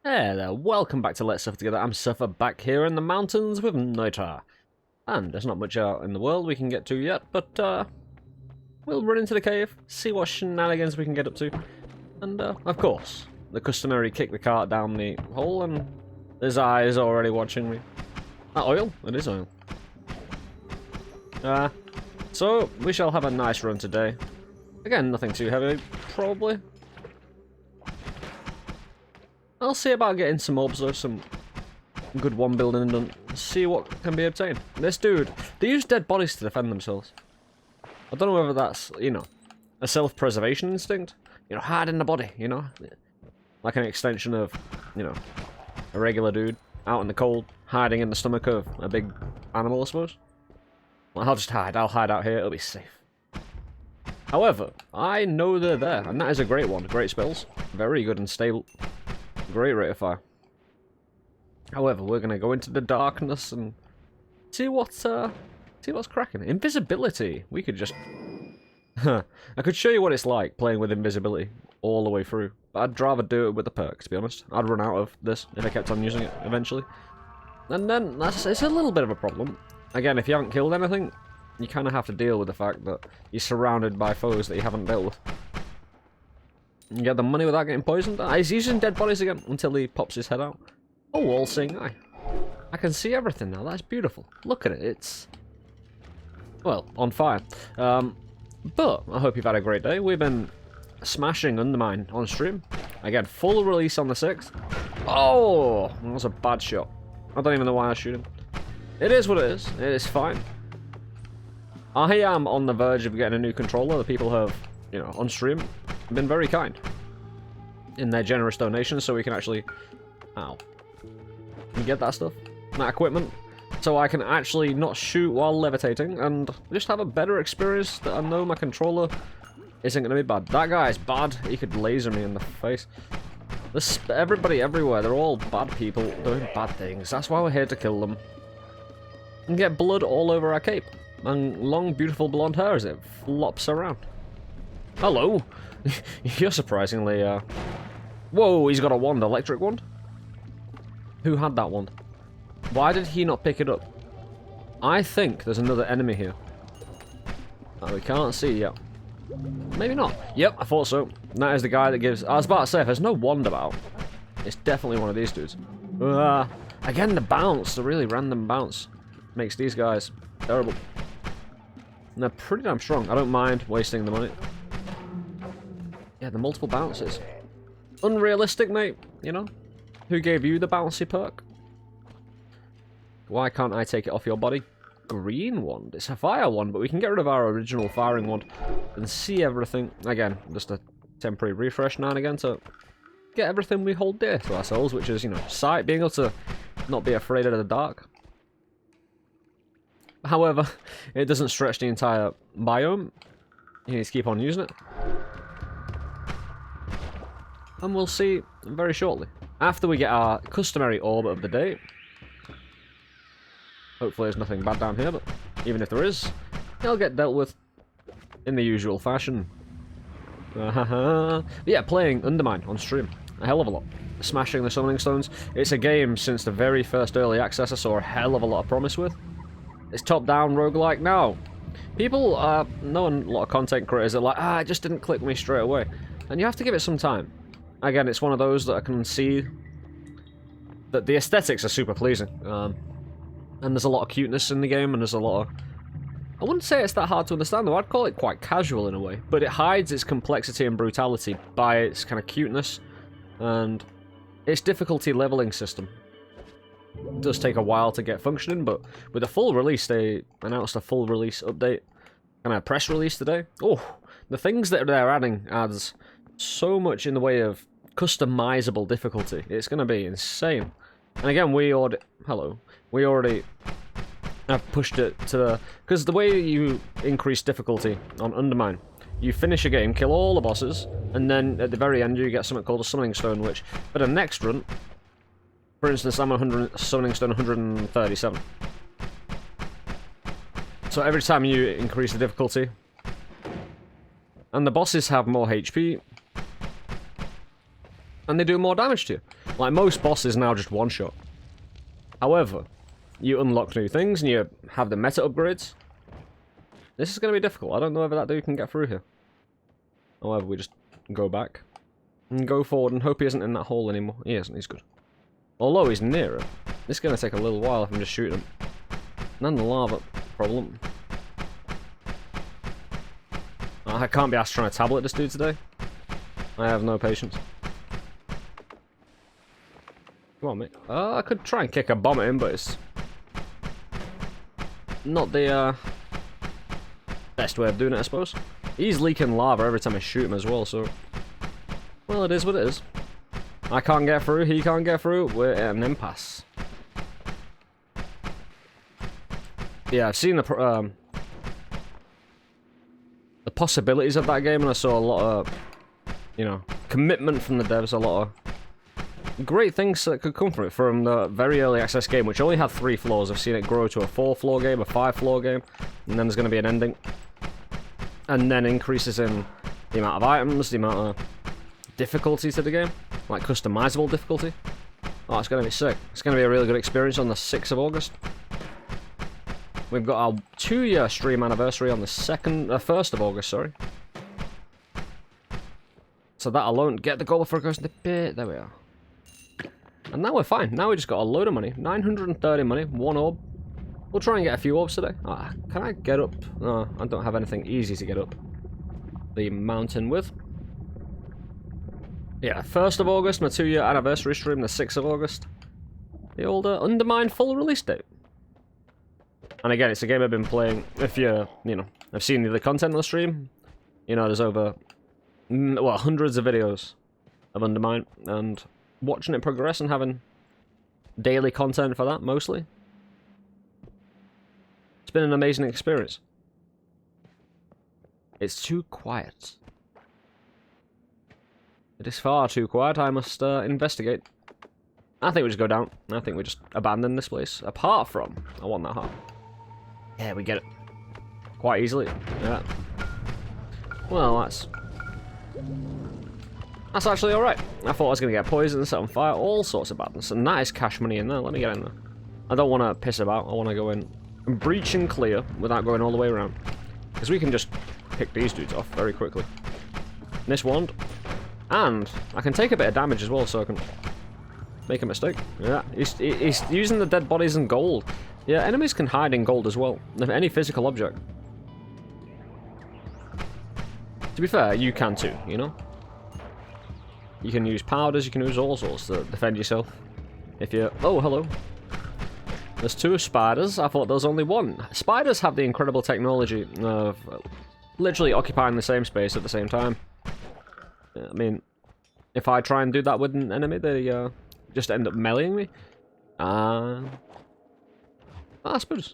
Hey there, welcome back to Let's Suffer Together. I'm Suffer back here in the mountains with Noita. And there's not much out in the world we can get to yet, but we'll run into the cave, see what shenanigans we can get up to. And of course, the customary kick the cart down the hole, and there's eyes already watching me. Oil? It is oil. So we shall have a nice run today. Again, nothing too heavy, probably. I'll see about getting some orbs or some good one building done. See what can be obtained. This dude, they use dead bodies to defend themselves. I don't know whether that's, a self-preservation instinct. Hide in the body, like an extension of, a regular dude out in the cold, hiding in the stomach of a big animal, I suppose. Well, I'll just hide. I'll hide out here. It'll be safe. However, I know they're there, and that is a great one. Great spells. Very good and stable. Great rate of fire. However, we're gonna go into the darkness and see what's cracking. Invisibility. We could just. I could show you what it's like playing with invisibility all the way through. But I'd rather do it with the perk, to be honest. I'd run out of this if I kept on using it eventually. And then it's a little bit of a problem. Again, if you haven't killed anything, you kind of have to deal with the fact that you're surrounded by foes that you haven't dealt with. You get the money without getting poisoned. He's using dead bodies again until he pops his head out. Oh, all-seeing eye. I can see everything now. That's beautiful. Look at it. It's, well, on fire. But I hope you've had a great day. We've been smashing Undermine on stream. Again, full release on the 6th. Oh, that was a bad shot. I don't even know why I was shooting. It is what it is. It is fine. I am on the verge of getting a new controller. The people have, on stream, been very kind in their generous donations, so we can actually get that stuff, that equipment, so I can actually not shoot while levitating and just have a better experience that I know my controller isn't going to be bad. That guy is bad. He could laser me in the face. Everybody everywhere, they're all bad people doing bad things. That's why we're here, to kill them and get blood all over our cape and long beautiful blonde hair as it flops around. Hello. You're surprisingly, Whoa, he's got a wand, electric wand? Who had that wand? Why did he not pick it up? I think there's another enemy here that we can't see yet. Maybe not. Yep, I thought so. That is the guy that gives... I was about to say, if there's no wand about, it's definitely one of these dudes. Again, the bounce, the really random bounce, makes these guys terrible. And they're pretty damn strong. I don't mind wasting the money. Yeah, the multiple bounces. Unrealistic, mate, Who gave you the bouncy perk? Why can't I take it off your body? Green wand. It's a fire wand, but we can get rid of our original firing wand and see everything. Again, just a temporary refresh now and again to get everything we hold dear to ourselves, which is, sight, being able to not be afraid of the dark. However, it doesn't stretch the entire biome. You need to keep on using it. And we'll see very shortly. After we get our customary orb of the day. Hopefully there's nothing bad down here, but even if there is, it'll get dealt with in the usual fashion. Yeah, playing Undermine on stream. A hell of a lot. Smashing the summoning stones. It's a game since the very first early access I saw a hell of a lot of promise with. It's top-down roguelike now. People knowing a lot of content creators are like, it just didn't click me straight away. And you have to give it some time. Again, it's one of those that I can see that the aesthetics are super pleasing. And there's a lot of cuteness in the game, and there's a lot of... I wouldn't say it's that hard to understand, though. I'd call it quite casual in a way. But it hides its complexity and brutality by its kind of cuteness and its difficulty leveling system. It does take a while to get functioning, but with a full release, they announced a full release update and a press release today. Oh, the things that they're adding adds so much in the way of customizable difficulty. It's going to be insane. And again, we already have pushed it to the... Because the way you increase difficulty on Undermine, you finish a game, kill all the bosses, and then at the very end you get something called a summoning stone, which for the next run, for instance, I'm on summoning stone 137. So every time you increase the difficulty, and the bosses have more HP, and they do more damage to you. Like, most bosses now just one-shot. However, you unlock new things and you have the meta upgrades. This is going to be difficult. I don't know whether that dude can get through here. However, we just go back. And go forward and hope he isn't in that hole anymore. He isn't, he's good. Although he's near it. This is going to take a little while if I'm just shooting him. And then the lava problem. I can't be asked trying to tablet this dude today. I have no patience. Come on, mate. I could try and kick a bomb at him, but it's not the best way of doing it, I suppose. He's leaking lava every time I shoot him as well, so... Well, it is what it is. I can't get through, he can't get through, we're at an impasse. Yeah, I've seen the possibilities of that game, and I saw a lot of, you know, commitment from the devs, a lot of great things that could come from it. From the very early access game, which only had 3 floors, I've seen it grow to a 4-floor game, a 5-floor game, and then there's going to be an ending. And then increases in the amount of items, the amount of difficulty to the game, like customizable difficulty. Oh, it's going to be sick. It's going to be a really good experience on the 6th of August. We've got our 2-year stream anniversary on the 1st of August, sorry. So that alone, get the goal before it goes to the pit. There we are. And now we're fine. Now we just got a load of money. 930 money, 1 orb. We'll try and get a few orbs today. Can I get up? No, I don't have anything easy to get up the mountain with. Yeah, 1st of August, my 2-year anniversary stream, the 6th of August. The old Undermine full release date. And again, it's a game I've been playing. If you know, I've seen the content on the stream. You know, there's over, well, hundreds of videos of Undermine, and watching it progress and having daily content for that, mostly. It's been an amazing experience. It's too quiet. It is far too quiet. I must investigate. I think we just go down. I think we just abandon this place. Apart from, I want that heart. Yeah, we get it. Quite easily. Yeah. Well, that's actually alright. I thought I was going to get poisoned, set on fire, all sorts of badness. And that is cash money in there. Let me get in there. I don't want to piss about. I want to go in and breach and clear without going all the way around. Because we can just pick these dudes off very quickly. This wand. And I can take a bit of damage as well, so I can make a mistake. Yeah, he's using the dead bodies and gold. Yeah, enemies can hide in gold as well. Any physical object. To be fair, you can too, you know? You can use powders, you can use all sorts to defend yourself. If you... Oh, hello. There's 2 spiders. I thought there was only 1. Spiders have the incredible technology of literally occupying the same space at the same time. I mean, if I try and do that with an enemy, they just end up meleeing me. I suppose.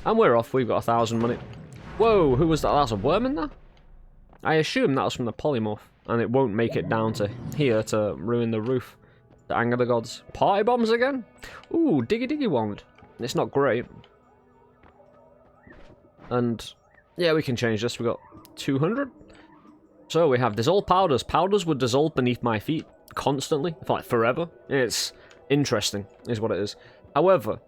And we're off. We've got 1,000 money. Whoa, who was that? That's a worm in there? I assume that was from the polymorph, and it won't make it down to here to ruin the roof. To anger the gods. Party bombs again? Ooh, diggy diggy wand. It's not great. And yeah, we can change this. We got 200. So we have dissolve powders. Powders would dissolve beneath my feet constantly, for like forever. It's interesting, is what it is. However,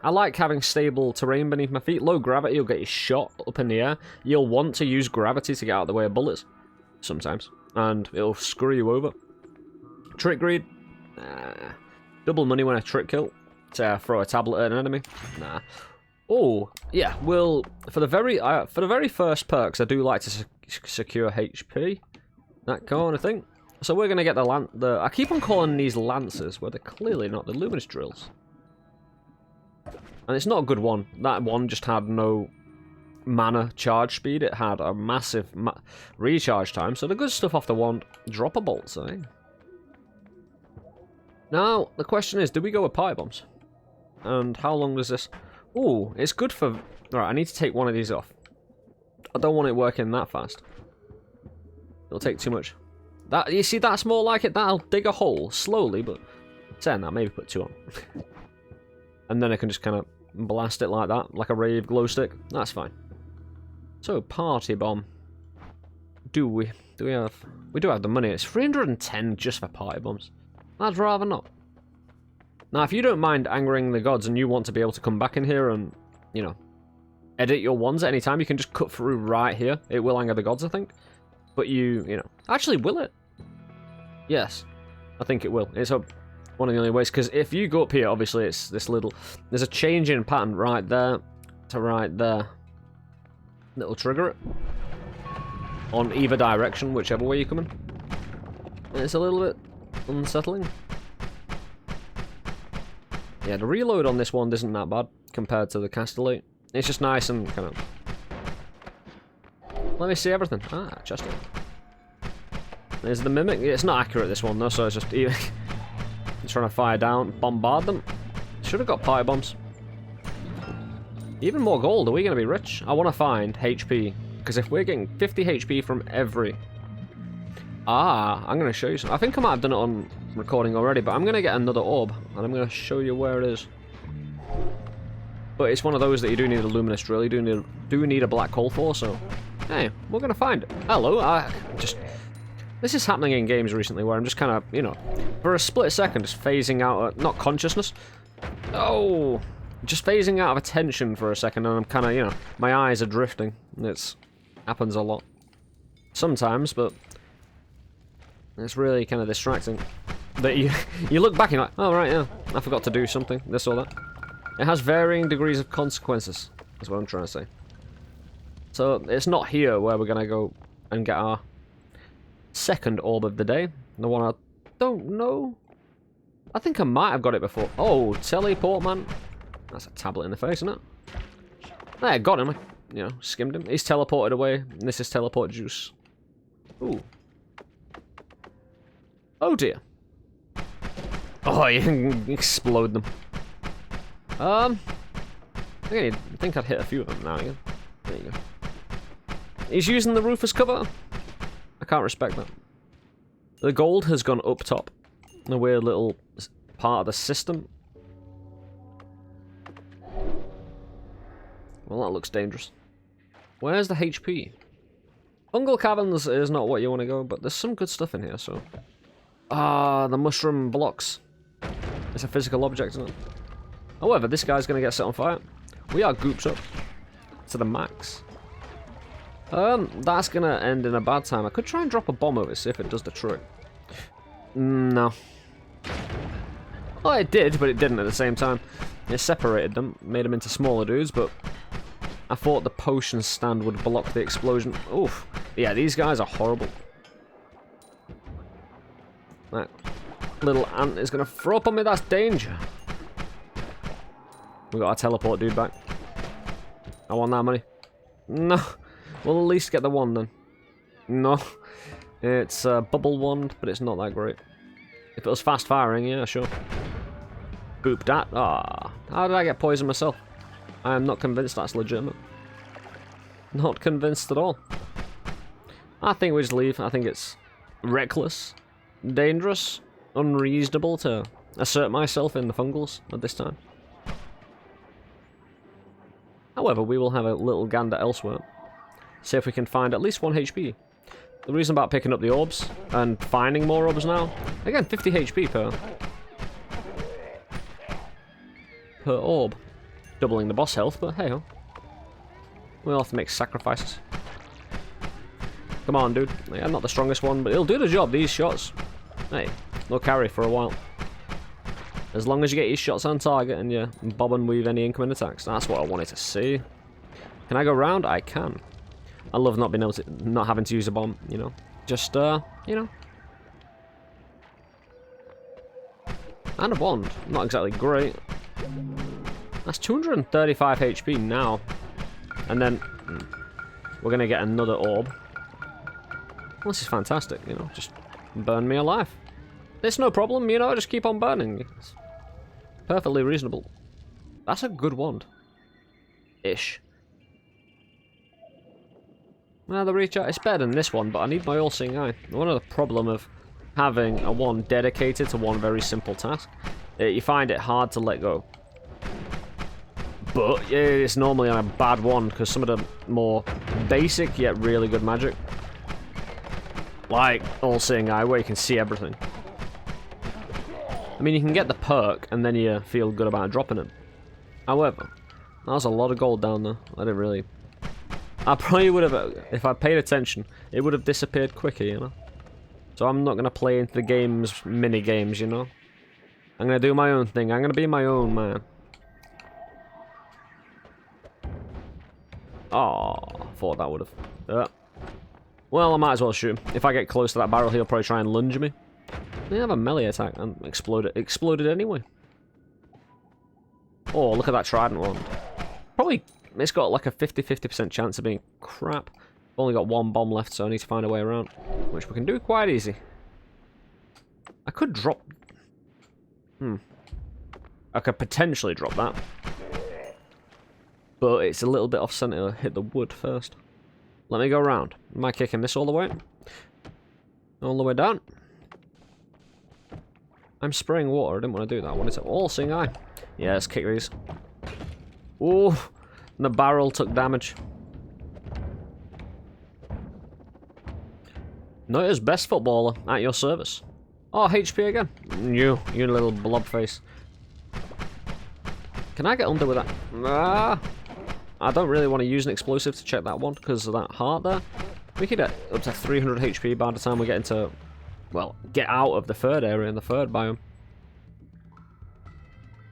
I like having stable terrain beneath my feet. Low gravity, you'll get you shot up in the air. You'll want to use gravity to get out of the way of bullets. Sometimes. And it'll screw you over. Trick greed. Double money when I trick kill. To throw a tablet at an enemy. Nah. Oh, yeah. Well, for the very first perks, I do like to secure HP. That kind of thing. So we're gonna get I keep on calling these lances, but they're clearly not. The luminous drills. And it's not a good one. That one just had no mana charge speed. It had a massive recharge time. So the good stuff off the wand. Dropper bolts, eh? Now, the question is, do we go with party bombs? And how long does this... Ooh, it's good for... Alright, I need to take one of these off. I don't want it working that fast. It'll take too much. That, you see, that's more like it. That'll dig a hole slowly, but... Saying that, maybe put 2 on. And then I can just kind of blast it like that, like a rave glow stick. That's fine. So, party bomb. do we? Do we have... We do have the money. It's 310 just for party bombs. I'd rather not. Now, if you don't mind angering the gods and you want to be able to come back in here and, you know, edit your ones at any time, you can just cut through right here. It will anger the gods, I think. But you know... Actually, will it? Yes. I think it will. It's one of the only ways, because if you go up here, obviously it's this little... There's a change in pattern right there to right there. It'll trigger it. On either direction, whichever way you're coming. It's a little bit unsettling. Yeah, the reload on this one isn't that bad compared to the Castellate. It's just nice and kind of... Let me see everything. Ah, Chester. There's the Mimic. It's not accurate, this one, though, so it's just... trying to fire down, bombard them. Should have got party bombs. Even more gold. Are we going to be rich? I want to find HP. Because if we're getting 50 HP from every... Ah, I'm going to show you something. I think I might have done it on recording already, but I'm going to get another orb. And I'm going to show you where it is. But it's one of those that you do need a luminous drill. You do need a black hole for, so... Hey, we're going to find it. Hello, This is happening in games recently where I'm just kind of, you know, for a split second, just phasing out, not consciousness. Oh! Just phasing out of attention for a second, and I'm kind of, you know, my eyes are drifting. It happens a lot. Sometimes, but it's really kind of distracting. That you look back and you're like, oh, right, yeah, I forgot to do something, this or that. It has varying degrees of consequences, is what I'm trying to say. So, it's not here where we're going to go and get our second orb of the day. The one I don't know. I think I might have got it before. Oh, teleport, man. That's a tablet in the face, isn't it? There, got him. You know, skimmed him. He's teleported away. And this is teleport juice. Ooh. Oh, dear. Oh, you can explode them. I think I'd hit a few of them now again. There you go. He's using the roof as cover. I can't respect that. The gold has gone up top. A weird little part of the system. Well, that looks dangerous. Where's the HP? Fungal caverns is not what you want to go, but there's some good stuff in here, so... Ah, the mushroom blocks. It's a physical object, isn't it? However, this guy's going to get set on fire. We are gooped up to the max. That's going to end in a bad time. I could try and drop a bomb over it, see if it does the trick. No. Oh, it did, but it didn't at the same time. It separated them, made them into smaller dudes, but I thought the potion stand would block the explosion. Oof. Yeah, these guys are horrible. That little ant is going to throw up on me. That's danger. We got our teleport dude back. I want that money. No. We'll at least get the one then. No. It's a bubble wand, but it's not that great. If it was fast firing, yeah, sure. Boop that. Ah. How did I get poisoned myself? I am not convinced that's legitimate. Not convinced at all. I think we just leave. I think it's reckless, dangerous, unreasonable to assert myself in the fungals at this time. However, we will have a little gander elsewhere. See if we can find at least 1 HP. The reason about picking up the orbs and finding more orbs now, again, 50 HP per orb. Doubling the boss health, but hey-ho. We'll have to make sacrifices. Come on, dude. Yeah, I'm not the strongest one, but it'll do the job, these shots. Hey, they'll carry for a while. As long as you get your shots on target and you bob and weave any incoming attacks. That's what I wanted to see. Can I go round? I can. I love not being able to, not having to use a bomb, you know. Just, you know. And a bond. Not exactly great. That's 235 HP now. And then we're going to get another orb. Well, this is fantastic, you know. Just burn me alive. It's no problem, you know. Just keep on burning. It's perfectly reasonable. That's a good wand. Ish. Well, the reach out, it's better than this one, but I need my all-seeing eye. One of the problem of having a wand dedicated to one very simple task, you find it hard to let go. But it's normally on a bad one, because some of the more basic yet really good magic like all-seeing eye where you can see everything. I mean, you can get the perk and then you feel good about dropping it. However, that was a lot of gold down there. I didn't really... I probably would have, if I paid attention, it would have disappeared quicker, you know? So I'm not going to play into the game's mini-games, you know? I'm going to do my own thing. I'm going to be my own man. Oh, I thought that would have... well, I might as well shoot him. If I get close to that barrel, he'll probably try and lunge me. They have a melee attack and exploded anyway. Oh, look at that trident one. Probably, it's got like a 50% chance of being crap. Only got one bomb left, so I need to find a way around. Which we can do quite easy. I could drop... I could potentially drop that. But it's a little bit off center. Hit the wood first. Let me go around. Am I kicking this all the way? All the way down? I'm spraying water. I didn't want to do that. I wanted to all-seeing eye. Yeah, let's kick these. Oh, the barrel took damage. Noita's best footballer at your service. Oh, HP again. You little blob face. Can I get under with that? Ah, I don't really want to use an explosive to check that one because of that heart there. We could get up to 300 HP by the time we get into... well, get out of the third area in the third biome.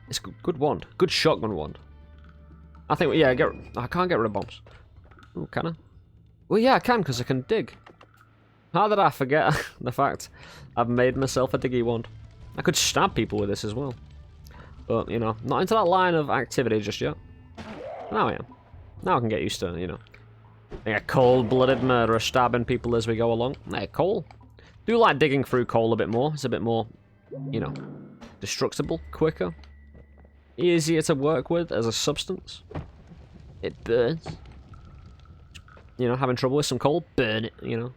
It's a good wand. Good shotgun wand. I think, yeah, I can't get rid of bombs. Oh, can I? Well, yeah, I can, because I can dig. How did I forget the fact I've made myself a diggy wand? I could stab people with this as well. But, you know, not into that line of activity just yet. Now I am. Now I can get used to, you know, being a cold-blooded murderer stabbing people as we go along. Hey, coal. Do like digging through coal a bit more. It's a bit more, you know, destructible, quicker, easier to work with as a substance. It burns. You know, having trouble with some coal, burn it, you know.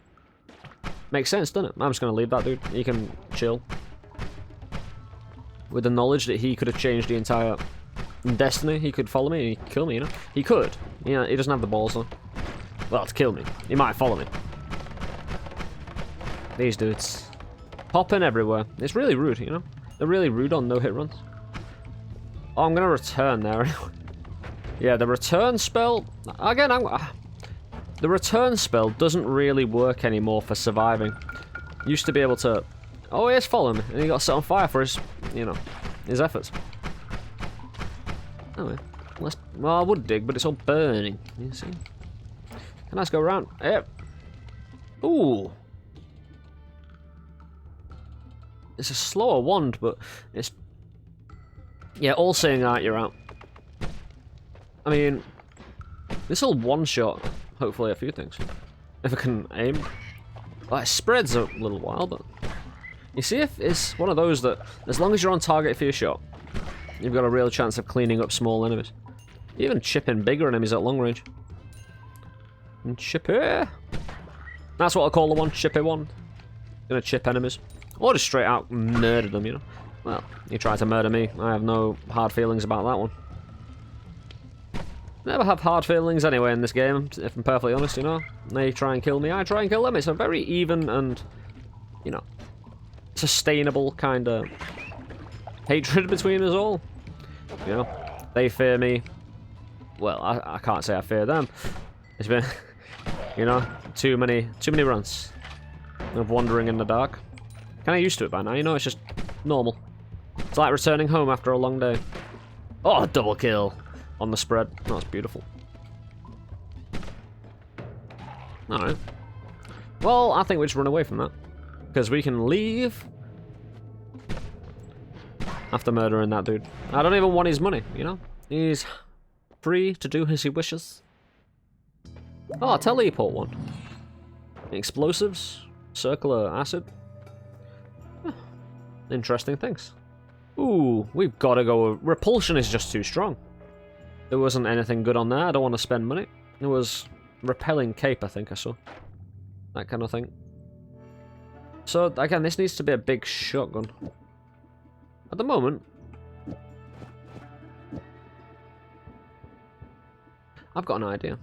Makes sense, doesn't it? I'm just going to leave that dude. He can chill. With the knowledge that he could have changed the entire destiny, he could follow me and he'd kill me, you know. He could. You know, he doesn't have the balls, though. Well, to kill me. He might follow me. These dudes. Popping everywhere. It's really rude, you know? They're really rude on no-hit runs. Oh, I'm going to return there. Yeah, the return spell... again, the return spell doesn't really work anymore for surviving. Used to be able to... oh, he is following me. And he got set on fire for his, you know, his efforts. Anyway, well, I would dig, but it's all burning. You see? Can I just go around? Yep. Ooh. It's a slower wand, but it's... yeah, all-seeing eye, you're out. I mean, this will one-shot, hopefully, a few things. If I can aim. Well, it spreads a little while, but... you see, if it's one of those that, as long as you're on target for your shot, you've got a real chance of cleaning up small enemies. Even chipping bigger enemies at long range. And chippy! That's what I call the one, chippy one. Gonna chip enemies. Or just straight out murder them, you know. Well, you try to murder me. I have no hard feelings about that one. Never have hard feelings anyway in this game, if I'm perfectly honest, you know. They try and kill me, I try and kill them. It's a very even and, you know, sustainable kind of hatred between us all. You know, they fear me. Well, I can't say I fear them. It's been, you know, too many runs of wandering in the dark. Kind of used to it by now, you know, it's just normal. It's like returning home after a long day. Oh, double kill on the spread. Oh, that's beautiful. Alright. Well, I think we just run away from that. Because we can leave after murdering that dude. I don't even want his money, you know? He's free to do as he wishes. Oh, teleport one. Explosives. Circular acid. Huh. Interesting things. Ooh, we've got to go. Repulsion is just too strong. There wasn't anything good on there. I don't want to spend money. It was repelling cape, I think I saw. That kind of thing. So, again, this needs to be a big shotgun. At the moment, I've got an idea.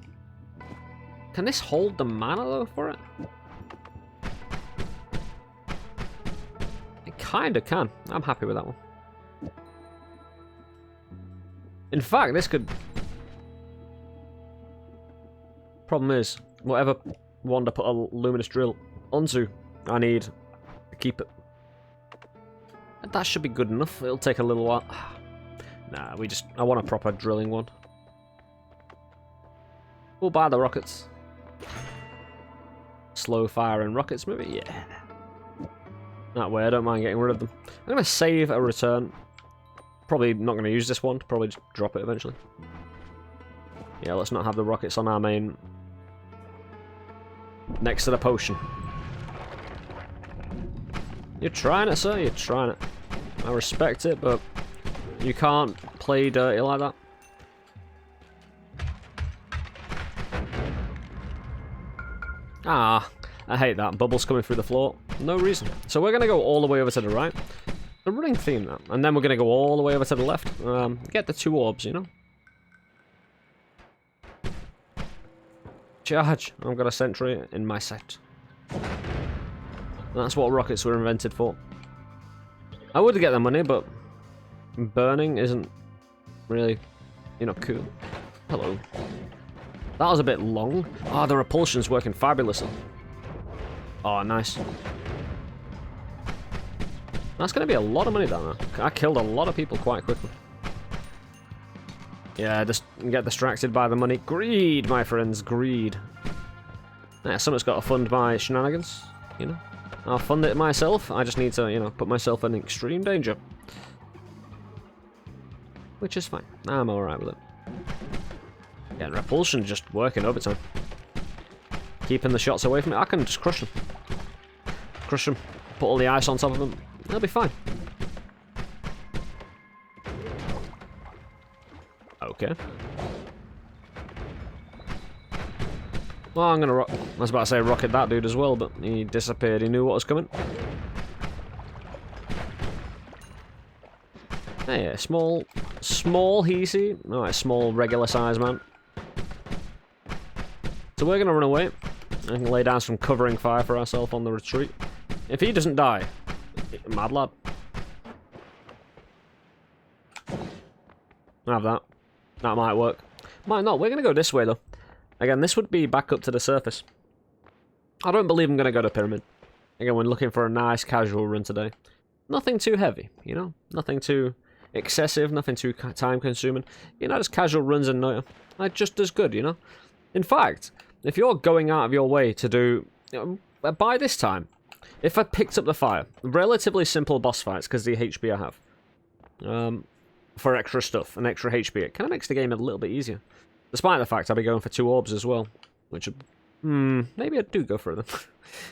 Can this hold the mana, though, for it? kinda can. I'm happy with that one. In fact, this could... Problem is, whatever wand I put a luminous drill onto, I need to keep it. That should be good enough. It'll take a little while. Nah, I want a proper drilling one. We'll buy the rockets. Slow firing rockets, maybe? Yeah. That way, I don't mind getting rid of them. I'm going to save a return. Probably not going to use this one. Probably just drop it eventually. Yeah, let's not have the rockets on our main... Next to the potion. You're trying it, sir. You're trying it. I respect it, but you can't play dirty like that. Ah, I hate that. Bubbles coming through the floor. No reason. So we're going to go all the way over to the right. A running theme, that. And then we're going to go all the way over to the left. Get the 2 orbs, you know? Charge. I've got a sentry in my sight. That's what rockets were invented for. I would get the money, but burning isn't really, you know, cool. Hello. That was a bit long. Ah, the repulsion's working fabulously. Oh, nice. That's going to be a lot of money down there. I killed a lot of people quite quickly. Yeah, just get distracted by the money. Greed, my friends, greed. Yeah, someone's got to fund my shenanigans, you know. I'll fund it myself. I just need to, you know, put myself in extreme danger. Which is fine. I'm alright with it. Yeah, repulsion just working overtime. Keeping the shots away from me. I can just crush them. Crush them. Put all the ice on top of them. They'll be fine. Okay. Well, I'm gonna I was about to say rocket that dude as well, but he disappeared. He knew what was coming. Hey, small heasy. Alright, small, regular size man. So we're gonna run away and lay down some covering fire for ourselves on the retreat. If he doesn't die, mad lad. Have that. That might work. Might not. We're gonna go this way though. Again, this would be back up to the surface. I don't believe I'm going to go to Pyramid. Again, we're looking for a nice casual run today. Nothing too heavy, you know? Nothing too excessive, nothing too time-consuming. You know, just casual runs in Noita. Like, just as good, you know? In fact, if you're going out of your way to do... You know, by this time, if I picked up the fire, relatively simple boss fights, because the HP I have, for extra stuff and extra HP, it kind of makes the game a little bit easier. Despite the fact I'll be going for 2 orbs as well. Which, maybe I do go for them.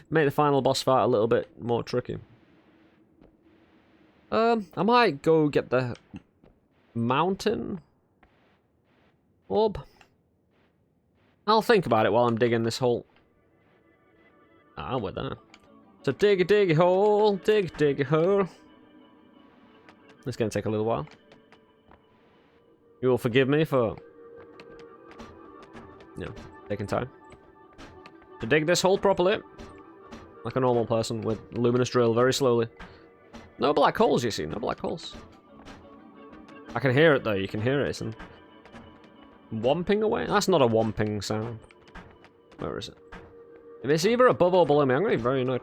Make the final boss fight a little bit more tricky. I might go get the mountain orb. I'll think about it while I'm digging this hole. Ah, we're there. So dig a hole, dig a hole. It's gonna take a little while. You will forgive me for... Yeah, taking time. To dig this hole properly. Like a normal person with luminous drill, very slowly. No black holes, you see, no black holes. I can hear it though, you can hear it. It's whomping away? That's not a whomping sound. Where is it? If it's either above or below me, I'm going to be very annoyed.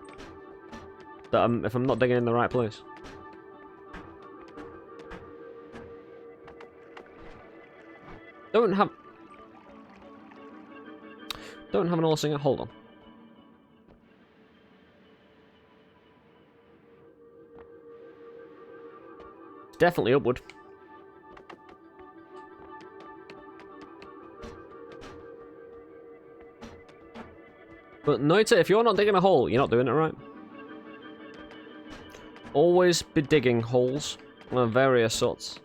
That if I'm not digging in the right place. Don't have an all singer. Hold on. It's definitely upward. But Noita, if you're not digging a hole, you're not doing it right. Always be digging holes of various sorts.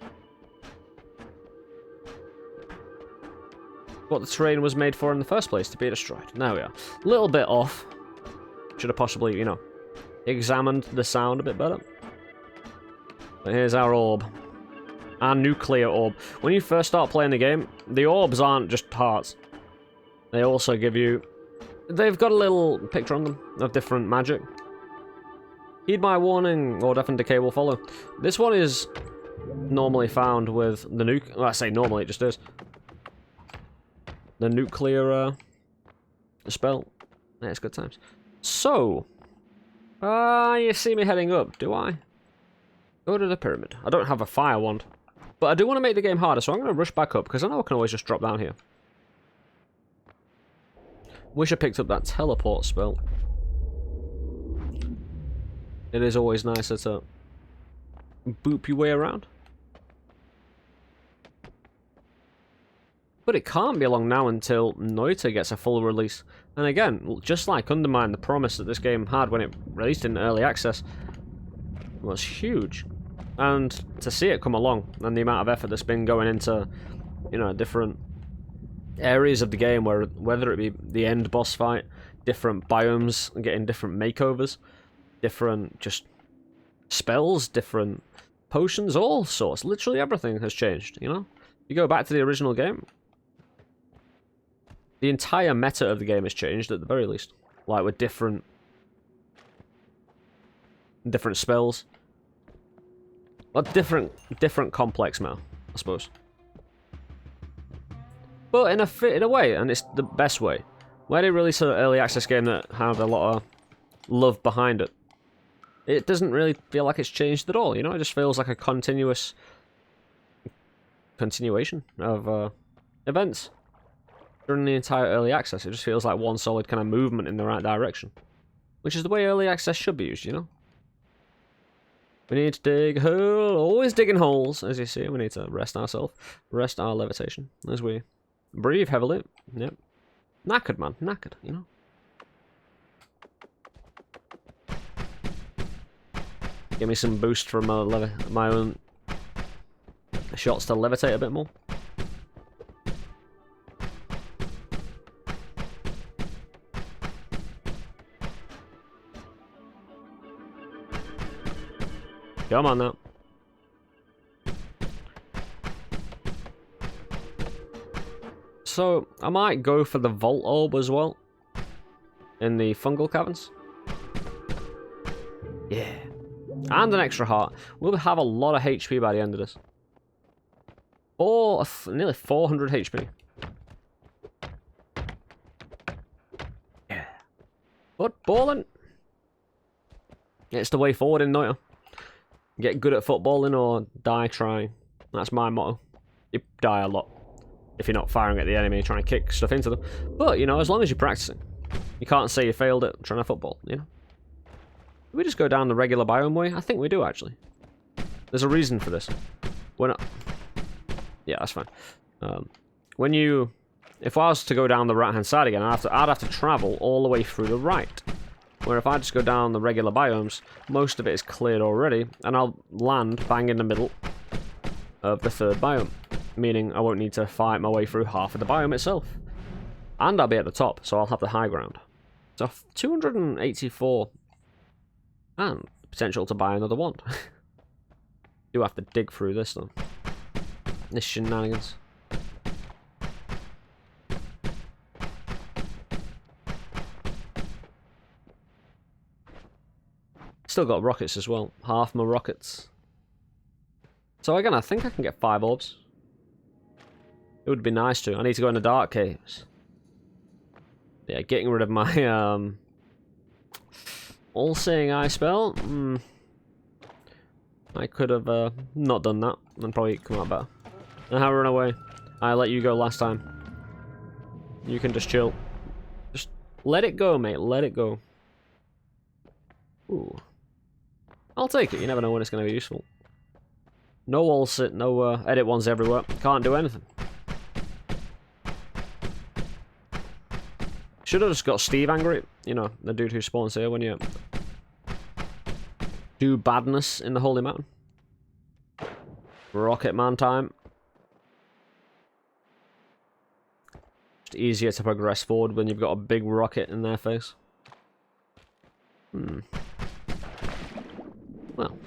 What the terrain was made for in the first place, to be destroyed. There we are. A little bit off. Should have possibly, you know, examined the sound a bit better. But here's our orb. Our nuclear orb. When you first start playing the game, the orbs aren't just hearts. They also give you... They've got a little picture on them of different magic. Heed my warning, or death and decay will follow. This one is normally found with the nuke. Well, I say normally, it just is. The nuclear spell. Yeah, it's good times. So, you see me heading up, do I? Go to the pyramid. I don't have a fire wand. But I do want to make the game harder, so I'm going to rush back up, because I know I can always just drop down here. Wish I picked up that teleport spell. It is always nicer to boop your way around. But it can't be long now until Noita gets a full release. And again, just like Undermine, the promise that this game had when it released in early access was huge. And to see it come along, and the amount of effort that's been going into, you know, different areas of the game, whether it be the end boss fight, different biomes, getting different makeovers, different just spells, different potions, all sorts. Literally everything has changed, you know? You go back to the original game, the entire meta of the game has changed at the very least. Like with different spells. Well, different complex meta, I suppose. But in a way, and it's the best way, where they release an early access game that had a lot of love behind it, it doesn't really feel like it's changed at all, you know? It just feels like a continuation of events during the entire early access. It just feels like one solid kind of movement in the right direction, which is the way early access should be used, you know? We need to dig a hole, always digging holes, as you see. We need to rest ourselves, rest our levitation, as we breathe heavily. Yep. Knackered, man, knackered, you know? Give me some boost from my own shots to levitate a bit more. Come on now. So, I might go for the Vault Orb as well. In the fungal caverns. Yeah. And an extra heart. We'll have a lot of HP by the end of this. Nearly 400 HP. Yeah. Footballing. It's the way forward in Noita. Get good at footballing or die trying. That's my motto. You die a lot if you're not firing at the enemy, trying to kick stuff into them. But, you know, as long as you're practicing, you can't say you failed at trying to football, you know? Do we just go down the regular biome way? I think we do, actually. There's a reason for this. We're not... Yeah, that's fine. If I was to go down the right-hand side again, I'd have to travel all the way through the right. Where if I just go down the regular biomes, most of it is cleared already, and I'll land bang in the middle of the third biome. Meaning I won't need to fight my way through half of the biome itself. And I'll be at the top, so I'll have the high ground. So 284. And potential to buy another wand. Do have to dig through this though. This shenanigans. Still got rockets as well. Half my rockets. So again, I think I can get 5 orbs. It would be nice to. I need to go in the dark caves. Yeah, getting rid of my all-seeing eye spell. I could have not done that and probably come out better. And how I run away. I let you go last time. You can just chill. Just let it go, mate. Let it go. Ooh. I'll take it. You never know when it's going to be useful. No wall sit, no edit ones everywhere. Can't do anything. Should have just got Steve angry. You know, the dude who spawns here when you do badness in the Holy Mountain. Rocket Man time. Just easier to progress forward when you've got a big rocket in their face. Well.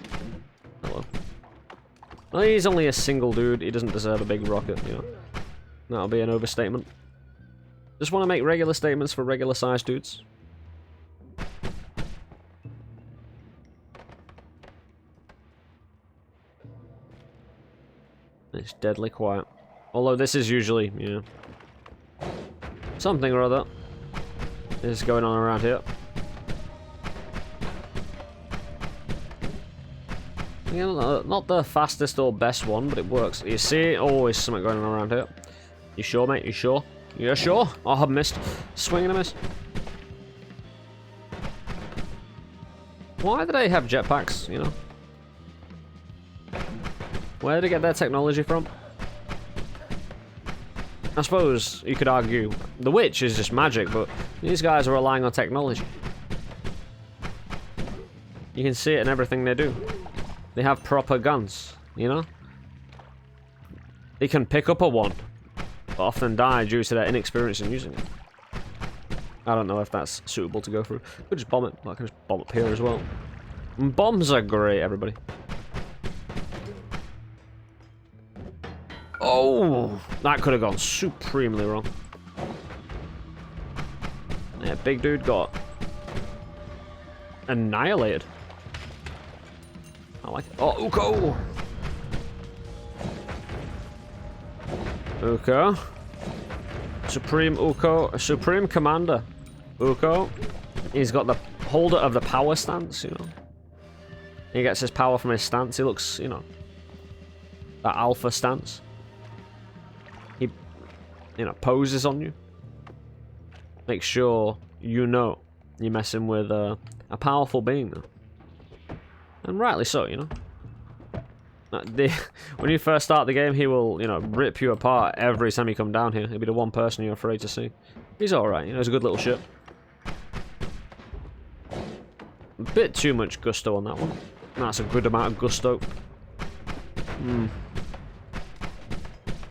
Hello. Well, he's only a single dude. He doesn't deserve a big rocket, you know. That'll be an overstatement. Just want to make regular statements for regular-sized dudes. It's deadly quiet. Although this is usually, you know, something or other is going on around here. You know, not the fastest or best one, but it works. You see, always something going on around here. You sure, mate? You sure? You sure? Oh, I've missed. Swing and a miss. Why do they have jetpacks, you know? Where did they get their technology from? I suppose you could argue the witch is just magic, but these guys are relying on technology. You can see it in everything they do. They have proper guns, you know? They can pick up a wand, but often die due to their inexperience in using it. I don't know if that's suitable to go through. Could just bomb it. I can just bomb up here as well. And bombs are great, everybody. Oh, that could have gone supremely wrong. Yeah, big dude got annihilated. I like it. Oh, Uko! Uko. Supreme Uko. Supreme Commander. Uko. He's got the holder of the power stance, you know. He gets his power from his stance. He looks, you know, that alpha stance. He, you know, poses on you. Make sure you know you're messing with a powerful being. And rightly so, you know. When you first start the game, he will, you know, rip you apart every time you come down here. He'll be the one person you're afraid to see. He's alright, you know, he's a good little ship. A bit too much gusto on that one. That's a good amount of gusto.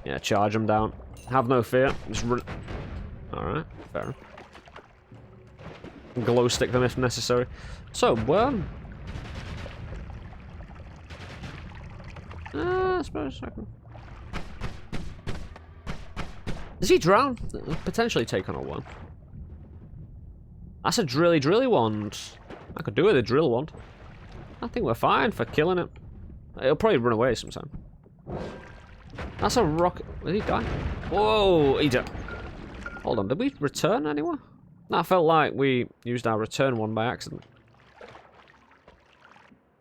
Yeah, charge him down. Have no fear. Just run. Alright, fair enough. Glow stick them if necessary. So, I suppose I can. Does he drown? Potentially take on a worm. That's a drilly wand. I could do with a drill wand. I think we're fine for killing it. It'll probably run away sometime. That's a rocket. Did he die? Whoa, he died. Hold on, did we return anywhere? No, I felt like we used our return one by accident.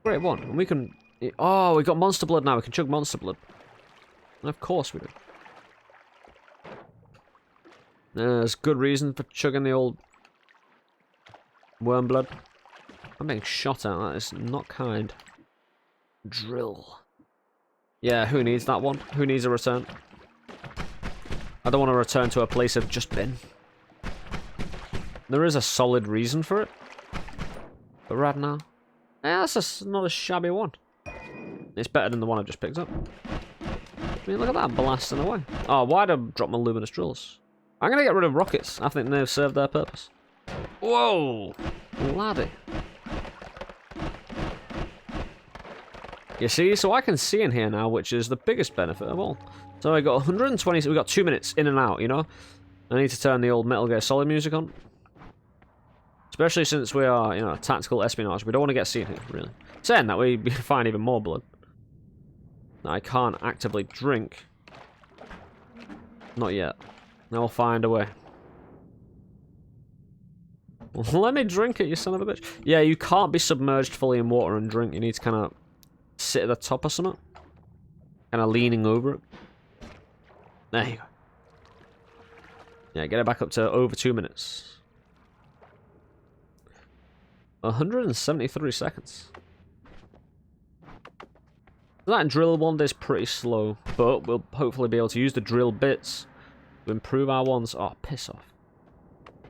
Great one. And we can... Oh, we got monster blood now. We can chug monster blood. And of course we do. There's good reason for chugging the old worm blood. I'm being shot at. That is not kind. Drill. Yeah, who needs that one? Who needs a return? I don't want to return to a place I've just been. There is a solid reason for it. But right now... Yeah, that's not a shabby one. It's better than the one I just picked up. I mean, look at that, blasting away. Oh, why'd I drop my luminous drills? I'm gonna get rid of rockets. I think they've served their purpose. Whoa! Laddie. You see, so I can see in here now, which is the biggest benefit of all. So I got 120, we got 2 minutes in and out, you know? I need to turn the old Metal Gear Solid music on. Especially since we are, you know, tactical espionage. We don't want to get seen here, really. Saying that, we find even more blood. I can't actively drink. Not yet. I'll find a way. Let me drink it, you son of a bitch. Yeah, you can't be submerged fully in water and drink. You need to kind of sit at the top or something. Kind of leaning over it. There you go. Yeah, get it back up to over 2 minutes. 173 seconds. That drill wand is pretty slow, but we'll hopefully be able to use the drill bits to improve our ones. Oh, piss off.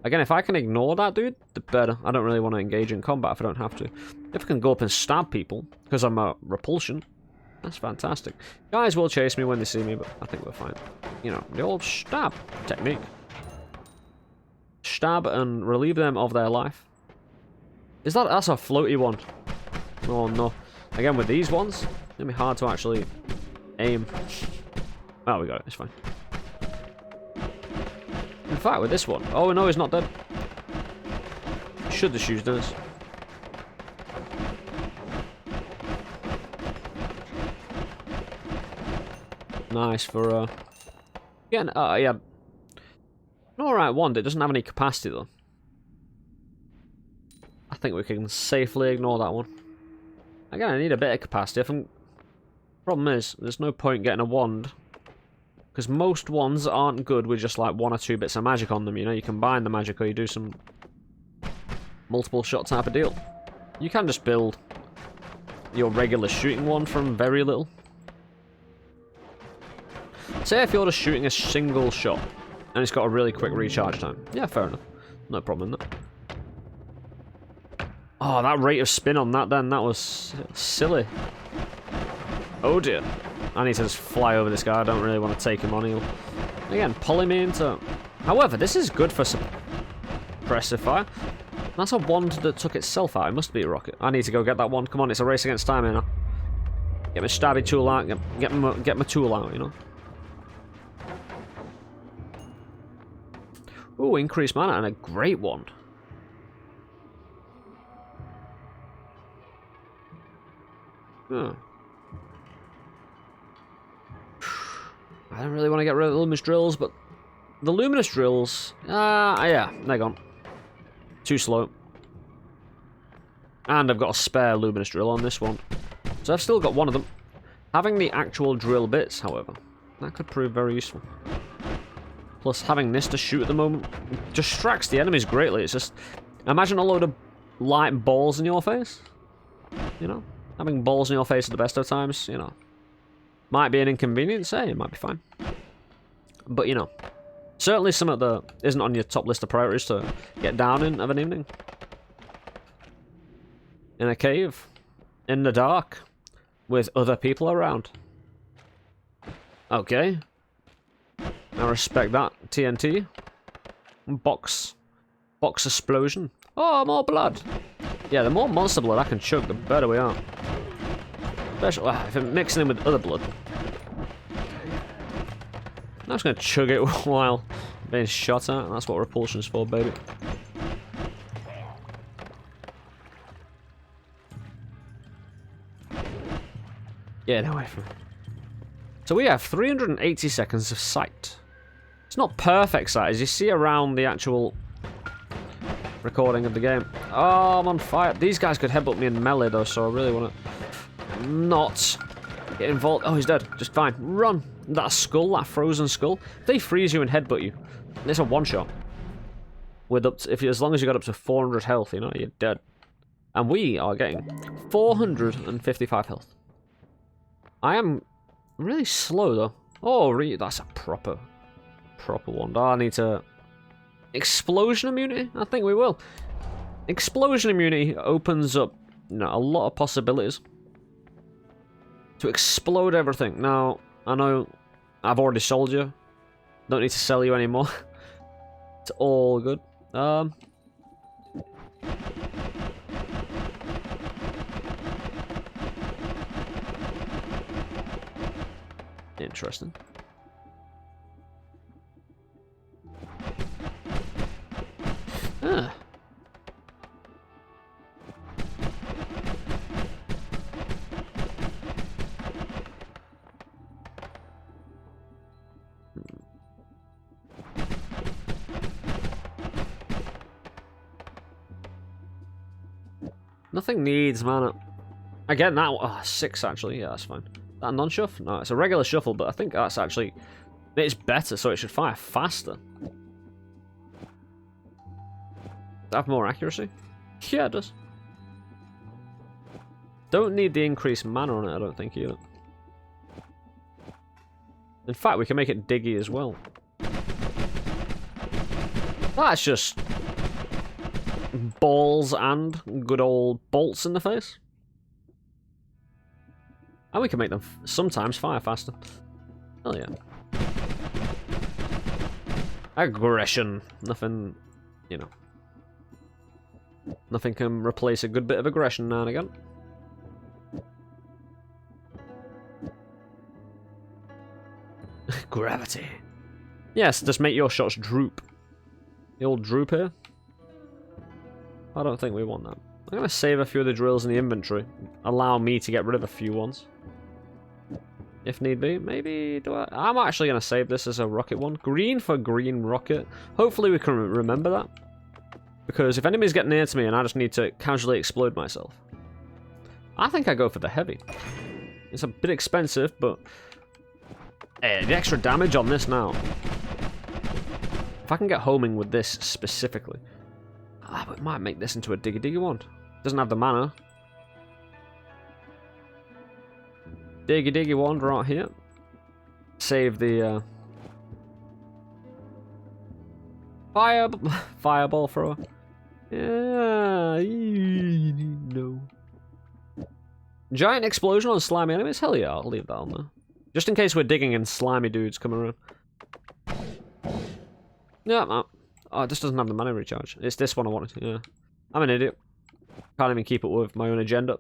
Again, if I can ignore that dude, the better. I don't really want to engage in combat if I don't have to. If I can go up and stab people, because I'm a repulsion, that's fantastic. Guys will chase me when they see me, but I think we're fine. You know, the old stab technique. Stab and relieve them of their life. That's a floaty one? Oh no. Again, with these ones, it's gonna be hard to actually aim. Oh, we got it, it's fine. In fact, with this one, oh no, he's not dead. Should the shoes do this? nice for, getting, yeah. Alright wand, it doesn't have any capacity though. I think we can safely ignore that one. Again, I need a bit of capacity. Problem is, there's no point getting a wand. Because most wands aren't good with just like 1 or 2 bits of magic on them, you know? You combine the magic or you do some multiple shot type of deal. You can just build your regular shooting wand from very little. Say if you're just shooting a single shot and it's got a really quick recharge time. Yeah, fair enough. No problem in that. Oh, that rate of spin on that then, that was silly. Oh dear. I need to just fly over this guy, I don't really want to take him on. He'll, again, pull me into... However, this is good for suppressive fire. That's a wand that took itself out, it must be a rocket. I need to go get that wand, come on, it's a race against time here now. Get my stabby tool out, get my tool out, you know. Ooh, increased mana and a great wand. Oh. I don't really want to get rid of the luminous drills, but the luminous drills, yeah, they're gone. Too slow. And I've got a spare luminous drill on this one. So I've still got one of them. Having the actual drill bits, however, that could prove very useful. Plus, having this to shoot at the moment distracts the enemies greatly. It's just, imagine a load of light balls in your face. You know? Having balls in your face at the best of times, you know. Might be an inconvenience, hey, it might be fine. But, you know, certainly something that isn't on your top list of priorities to get down in of an evening. In a cave. In the dark. With other people around. Okay. I respect that. TNT. Box explosion. Oh, more blood. Yeah, the more monster blood I can chug, the better we are. Especially if I'm mixing in with other blood. I'm just going to chug it while being shot at. That's what repulsion's for, baby. Get away from it. So we have 380 seconds of sight. It's not perfect sight, as you see around the actual recording of the game. Oh, I'm on fire. These guys could headbutt me in melee though, so I really want to not get involved. Oh, he's dead. Just fine. Run. That skull, that frozen skull. If they freeze you and headbutt you, it's a one-shot. With up to, as long as you got up to 400 health, you know, you're dead. And we are getting 455 health. I am really slow though. Oh, that's a proper one. Oh, I need to... Explosion immunity? I think we will. Explosion immunity opens up, you know, a lot of possibilities to explode everything. Now, I know I've already sold you. Don't need to sell you anymore. It's all good. Interesting. Ah. Nothing needs mana. Again, that 6 actually. Yeah, that's fine. That non-shuffle? No, it's a regular shuffle, but I think that's actually... It's better, so it should fire faster. Does it have more accuracy? Yeah, it does. Don't need the increased mana on it, I don't think, either. In fact, we can make it diggy as well. That's just... balls and good old bolts in the face. And we can make them sometimes fire faster. Hell yeah. Aggression. Nothing, you know. Nothing can replace a good bit of aggression now and again. Gravity. Yes, just make your shots droop. The old droop here. I don't think we want that. I'm going to save a few of the drills in the inventory. Allow me to get rid of a few ones. if need be. Maybe I'm actually going to save this as a rocket one. Green for green rocket. Hopefully we can remember that. Because if enemies get near to me and I just need to casually explode myself, I think I go for the heavy. It's a bit expensive, but the extra damage on this now. If I can get homing with this specifically, we might make this into a diggy diggy wand. Doesn't have the mana. Diggy diggy wand right here. Save the fireball thrower. Yeah, no. Giant explosion on slimy enemies? Hell yeah, I'll leave that on there. Just in case we're digging and slimy dudes come around. Yeah, oh, this doesn't have the mana recharge. It's this one I wanted. Yeah. I'm an idiot. Can't even keep up with my own agenda.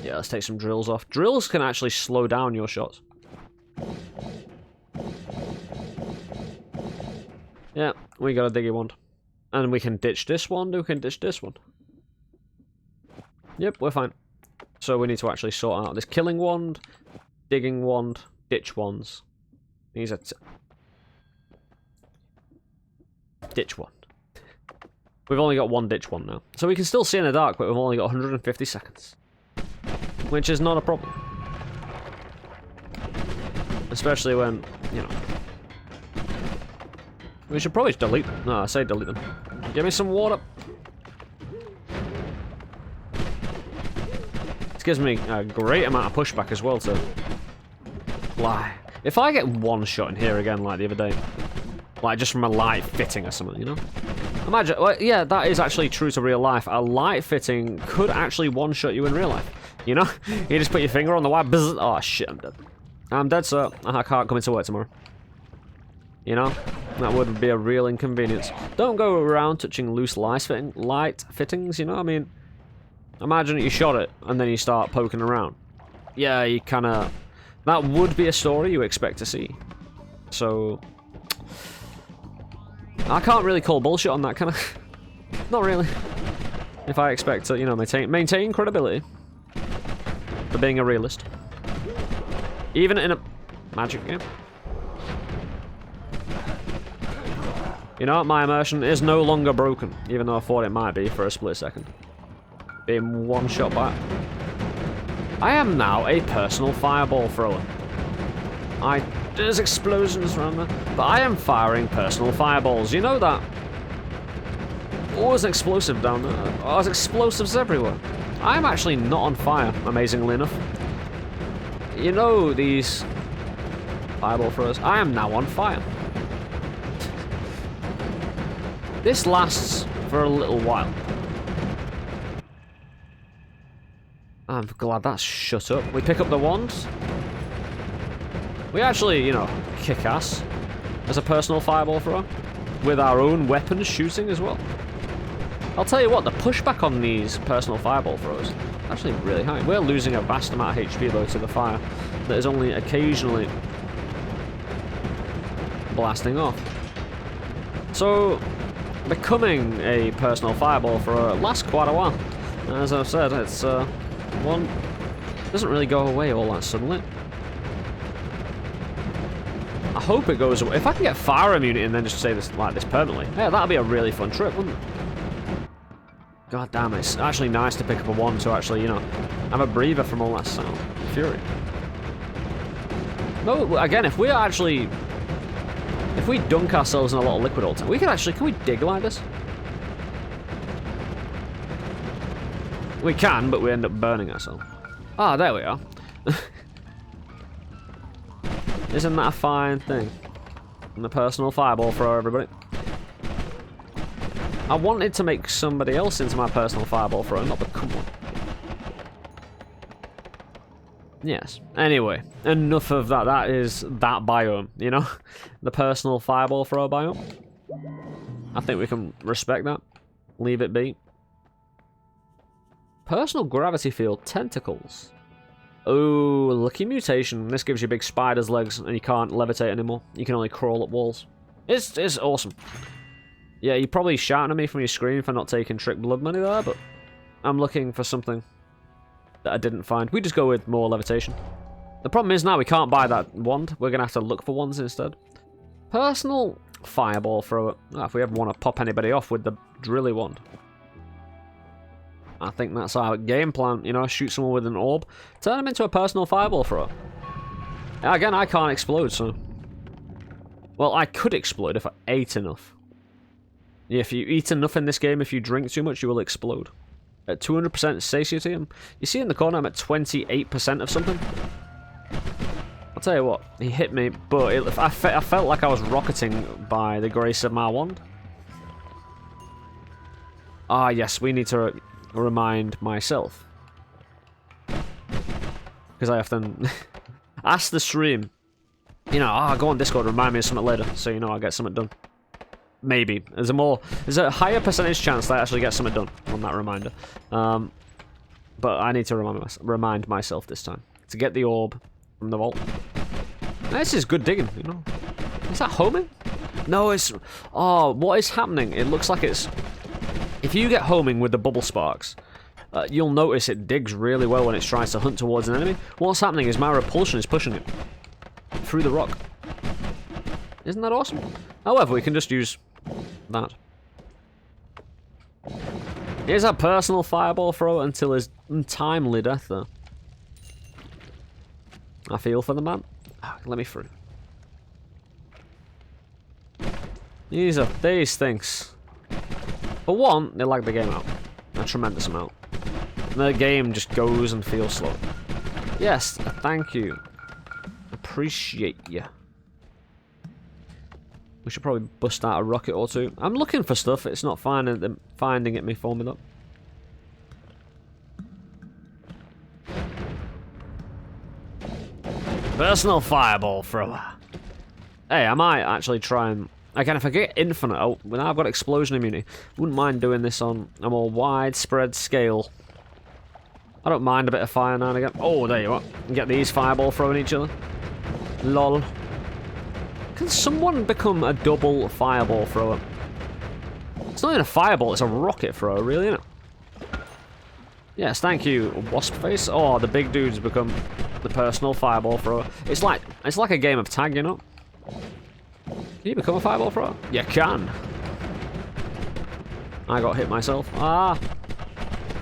Yeah, let's take some drills off. Drills can actually slow down your shots. Yeah, we got a diggy wand. And we can ditch this wand, we can ditch this one. Yep, we're fine. So we need to actually sort out this killing wand, digging wand, ditch wands. These are ditch wand. We've only got one ditch wand now. So we can still see in the dark, but we've only got 150 seconds. Which is not a problem. Especially when, you know. We should probably delete them. No, I say delete them. Give me some water. This gives me a great amount of pushback as well to fly. If I get one shot in here again like the other day, like just from a light fitting or something, you know? Imagine, well, yeah, that is actually true to real life. A light fitting could actually one-shot you in real life, you know? You just put your finger on the wire, buzz, oh shit, I'm dead. I'm dead, sir. I can't come into work tomorrow. You know? That would be a real inconvenience. Don't go around touching loose light fittings, you know? I mean, imagine you shot it, and then you start poking around. Yeah, you kinda... That would be a story you expect to see. So... I can't really call bullshit on that, can I? Not really. If I expect to, you know, maintain credibility for being a realist. Even in a magic game. You know what? My immersion is no longer broken, even though I thought it might be for a split second. Being one shot back. I am now a personal fireball thrower. There's explosions around there. But I am firing personal fireballs. You know that? Oh, there's an explosive down there. Oh, there's explosives everywhere. I'm actually not on fire, amazingly enough. You know these fireball throwers? I am now on fire. This lasts for a little while. I'm glad that's shut up. We pick up the wands. We actually, you know, kick ass as a personal fireball thrower with our own weapons shooting as well. I'll tell you what, the pushback on these personal fireball throwers is actually really high. We're losing a vast amount of HP though to the fire that is only occasionally blasting off. So becoming a personal fireball thrower lasts quite a while. As I've said, it's one doesn't really go away all that suddenly. I hope it goes away. If I can get fire immunity and then just say this like this permanently, yeah, that'd be a really fun trip, wouldn't it? God damn, it's actually nice to pick up a wand to actually, you know, have a breather from all that sound. Fury. No, again, if we dunk ourselves in a lot of liquid all the time, we can actually, can we dig like this? We can, but we end up burning ourselves. Ah, there we are. Isn't that a fine thing? And the personal fireball thrower, everybody. I wanted to make somebody else into my personal fireball thrower, not become one. Yes. Anyway, enough of that. That is that biome, you know? The personal fireball thrower biome. I think we can respect that. Leave it be. Personal gravity field tentacles. Oh, lucky mutation. This gives you big spider's legs and you can't levitate anymore. You can only crawl up walls. It's awesome. Yeah, you're probably shouting at me from your screen for not taking trick blood money there, but I'm looking for something that I didn't find. We just go with more levitation. The problem is now we can't buy that wand. We're going to have to look for wands instead. Personal fireball thrower. Oh, if we ever want to pop anybody off with the drilly wand. I think that's our game plan, you know, shoot someone with an orb, turn them into a personal fireball thrower. Again, I can't explode, so... Well, I could explode if I ate enough. Yeah, if you eat enough in this game, if you drink too much, you will explode. At 200% satiety, you see in the corner I'm at 28% of something? I'll tell you what, he hit me, but I felt like I was rocketing by the grace of my wand. Ah, yes, we need to remind myself. Because I often ask the stream, you know, go on Discord, remind me of something later, so you know I get something done. Maybe. There's a higher percentage chance that I actually get something done on that reminder. But I need to remind myself this time. To get the orb from the vault. Now, this is good digging, you know. Is that homing? No, it's... Oh, what is happening? It looks like it's... If you get homing with the bubble sparks, you'll notice it digs really well when it tries to hunt towards an enemy. What's happening is my repulsion is pushing it through the rock. Isn't that awesome? However, we can just use that. Here's our personal fireball throw until his untimely death, though. I feel for the man. Let me through. These things. For one, they lag the game out. A tremendous amount. And the game just goes and feels slow. Yes, thank you. Appreciate ya. We should probably bust out a rocket or two. I'm looking for stuff. It's not finding it me for me, though. Personal fireball thrower. Hey, I might actually try and... Again, if I get infinite, now I've got explosion immunity. Wouldn't mind doing this on a more widespread scale. I don't mind a bit of fire now and again. Oh, there you are. Get these fireball throwing each other. Lol. Can someone become a double fireball thrower? It's not even a fireball, it's a rocket thrower, really, isn't it? Yes, thank you, wasp face. Oh, the big dude's become the personal fireball thrower. It's like a game of tag, you know? Can you become a fireball thrower? You can. I got hit myself. Ah.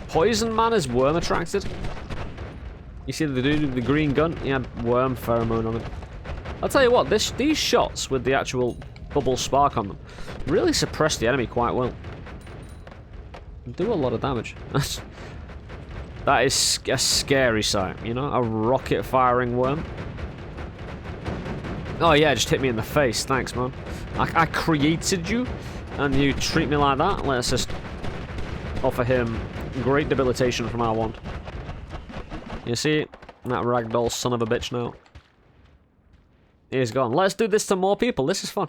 Poison man is worm attracted. You see the dude with the green gun? He had worm pheromone on him. I'll tell you what, these shots with the actual bubble spark on them really suppress the enemy quite well. Do a lot of damage. That is a scary sight, you know? A rocket firing worm. Oh yeah, just hit me in the face. Thanks, man. I created you, and you treat me like that? Let's just offer him great debilitation from our wand. You see? That ragdoll son of a bitch now. He's gone. Let's do this to more people. This is fun.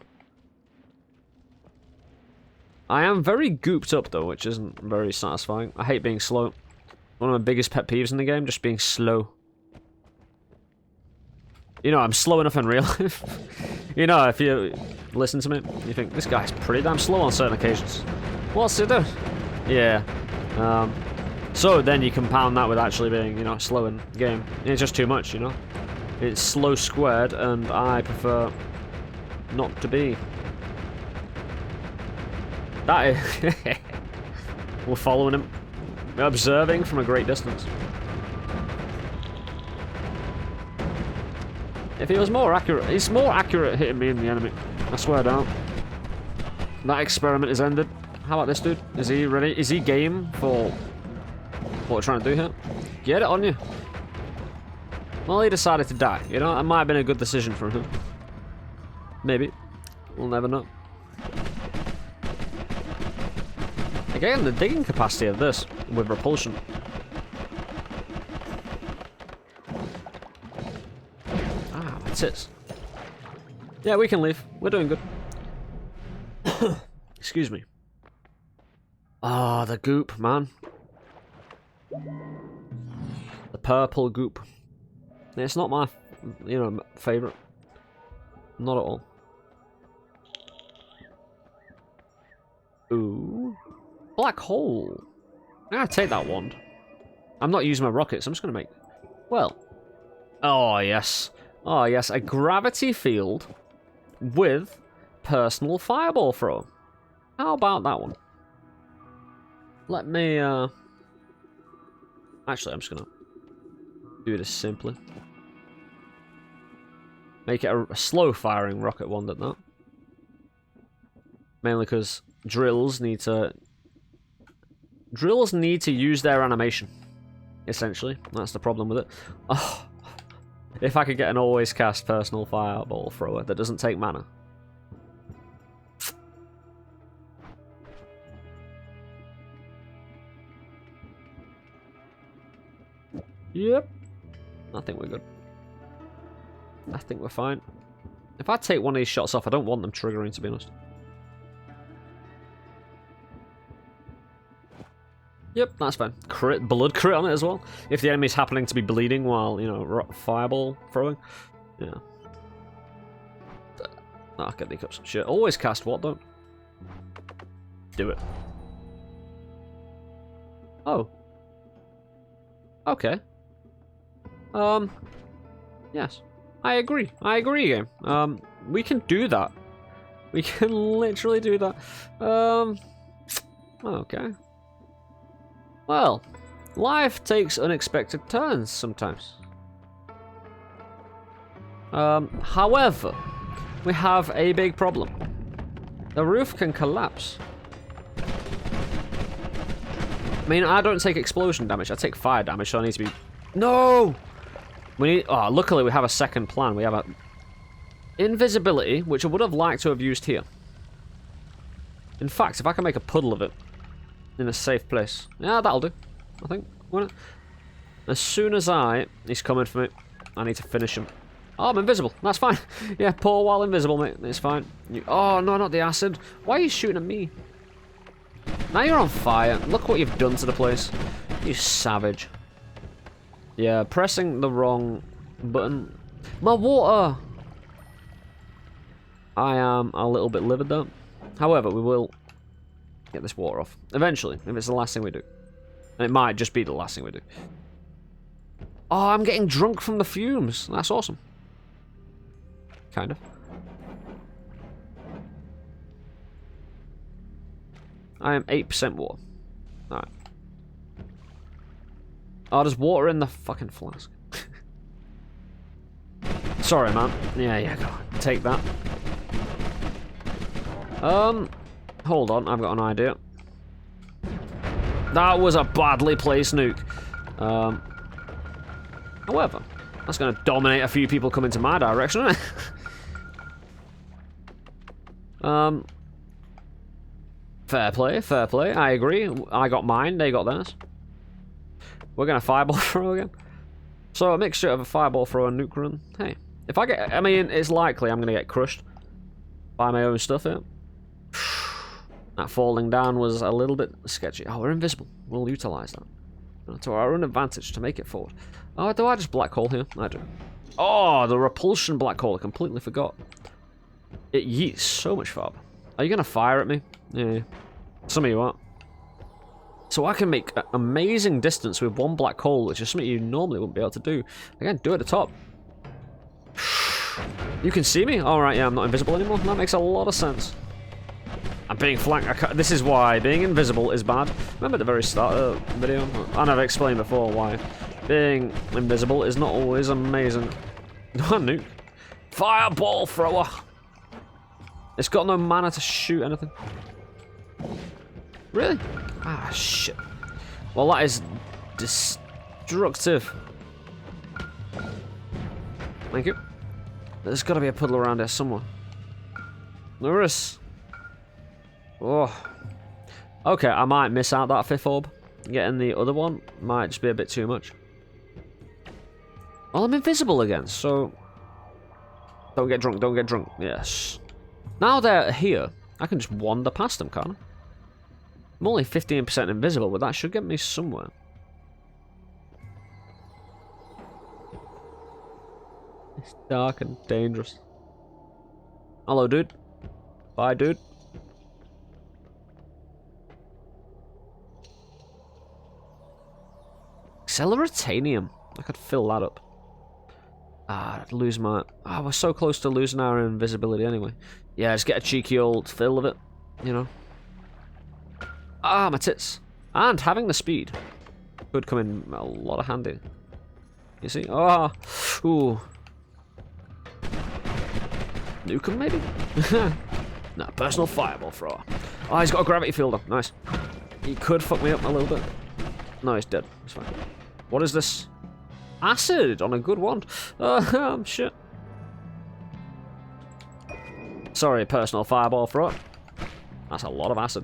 I am very gooped up, though, which isn't very satisfying. I hate being slow. One of my biggest pet peeves in the game, just being slow. You know, I'm slow enough in real life. You know, if you listen to me, you think, this guy's pretty damn slow on certain occasions. What's he do? Yeah. So then you compound that with actually being, you know, slow in the game. It's just too much, you know? It's slow squared, and I prefer not to be. That is... We're following him. We're observing from a great distance. If he was more accurate... He's more accurate hitting me than the enemy. I swear down. That experiment is ended. How about this dude? Is he ready? Is he game for what we're trying to do here? Get it on you. Well, he decided to die. You know, that might have been a good decision for him. Maybe. We'll never know. Again, the digging capacity of this with repulsion. Ah, that's it. Yeah, we can leave. We're doing good. Excuse me. Ah, the goop, man. The purple goop. It's not my, you know, favourite. Not at all. Ooh. Black hole. I'm gonna take that wand. I'm not using my rockets. I'm just going to make... Well. Oh, yes. Oh, yes. A gravity field with personal fireball throw. How about that one? Let me... Actually, I'm just going to do this simply. Make it a slow-firing rocket one, didn't that? Mainly because drills need to use their animation. Essentially, that's the problem with it. Oh, if I could get an always cast personal fireball thrower that doesn't take mana. Yep. I think we're good. I think we're fine. If I take one of these shots off, I don't want them triggering, to be honest. Yep, that's fine. Crit, blood crit on it as well. If the enemy's happening to be bleeding while, you know, fireball throwing. Yeah. Ah, get the cups. Shit. Always cast what, though? Do it. Oh. Okay. Yes. I agree. I agree, game. We can do that. We can literally do that. Okay. Well, life takes unexpected turns sometimes. However, we have a big problem. The roof can collapse. I mean, I don't take explosion damage, I take fire damage, so I need to be... No! We need... Oh, luckily we have a second plan. We have a... invisibility, which I would have liked to have used here. In fact, if I can make a puddle of it in a safe place. Yeah, that'll do, I think. Won't it? As soon as he's coming for me, I need to finish him. Oh, I'm invisible. That's fine. Yeah, poor while invisible, mate. It's fine. Oh, no, not the acid. Why are you shooting at me? Now you're on fire. Look what you've done to the place. You savage. Yeah, pressing the wrong button. My water! I am a little bit livid, though. However, we will get this water off. Eventually, if it's the last thing we do. And it might just be the last thing we do. Oh, I'm getting drunk from the fumes. That's awesome. Kind of. I am 8% water. Alright. Oh, there's water in the fucking flask. Sorry, man. Yeah, go on. Take that. Hold on, I've got an idea. That was a badly placed nuke. However, that's going to dominate a few people coming to my direction, isn't it? Fair play, fair play. I agree. I got mine, they got theirs. We're going to fireball throw again. So a mixture of a fireball throw and nuke run. Hey, if I get... I mean, it's likely I'm going to get crushed by my own stuff here. That falling down was a little bit sketchy. Oh, we're invisible. We'll utilize that to our own advantage to make it forward. Oh, do I just black hole here? I do. Oh, the repulsion black hole. I completely forgot. It yeets so much farther. Are you going to fire at me? Yeah. Some of you are. So I can make amazing distance with one black hole, which is something you normally wouldn't be able to do. Again, do it at the top. You can see me? Alright, yeah, I'm not invisible anymore. That makes a lot of sense. I'm being flanked. This is why being invisible is bad. Remember at the very start of the video? And I've explained before why being invisible is not always amazing. Nuke. Fireball thrower. It's got no mana to shoot anything. Really? Ah, shit. Well, that is destructive. Thank you. There's got to be a puddle around here somewhere. There is. Oh. Okay, I might miss out that fifth orb. Getting the other one might just be a bit too much. Well, I'm invisible again, so... Don't get drunk, don't get drunk. Yes. Now they're here, I can just wander past them, can't I? I'm only 15% invisible, but that should get me somewhere. It's dark and dangerous. Hello, dude. Bye, dude. Acceleratium. I could fill that up. I'd lose my... Oh, we're so close to losing our invisibility anyway. Yeah, just get a cheeky old fill of it, you know. Ah, my tits. And having the speed could come in a lot of handy. You see? Ah, ooh. Nuke him, maybe? No, personal fireball thrower. Oh, he's got a gravity fielder. Nice. He could fuck me up a little bit. No, he's dead. It's fine. What is this? Acid on a good one. Shit. Sorry, personal fireball thrower. That's a lot of acid.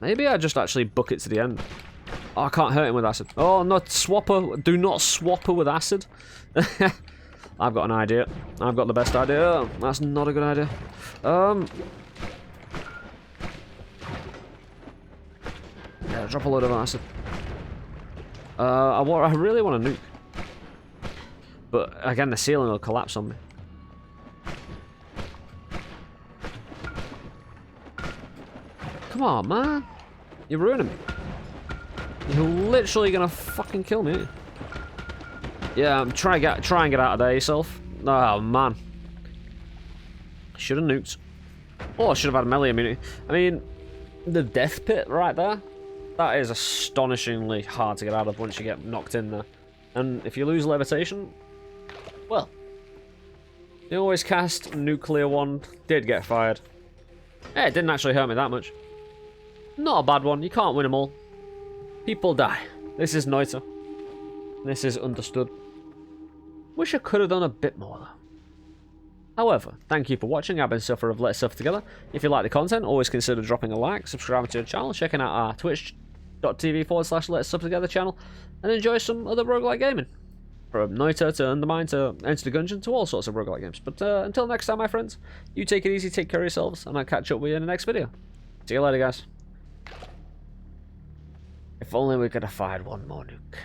Maybe I just actually book it to the end. Oh, I can't hurt him with acid. Oh, not swapper. Do not swapper with acid. I've got an idea. I've got the best idea. That's not a good idea. Yeah, drop a load of acid. I really want to nuke. But again, the ceiling will collapse on me. Come on, man. You're ruining me. You're literally gonna fucking kill me. Yeah, try and get out of there yourself. Oh man. Should have nuked. Oh, I should have had melee immunity. I mean, the death pit right there. That is astonishingly hard to get out of once you get knocked in there. And if you lose levitation, well, the always cast nuclear wand did get fired. Hey, it didn't actually hurt me that much. Not a bad one. You can't win them all. People die. This is Noita. This is understood. Wish I could have done a bit more though. However, thank you for watching. I've been Suffer of Let's Suffer Together. If you like the content, always consider dropping a like, subscribing to the channel, checking out our twitch.tv/Let's Suffer Together channel, and enjoy some other roguelike gaming. From Noita to Undermine to Enter the Gungeon to all sorts of roguelike games. But until next time, my friends, you take it easy, take care of yourselves, and I'll catch up with you in the next video. See you later, guys. If only we could have fired one more nuke.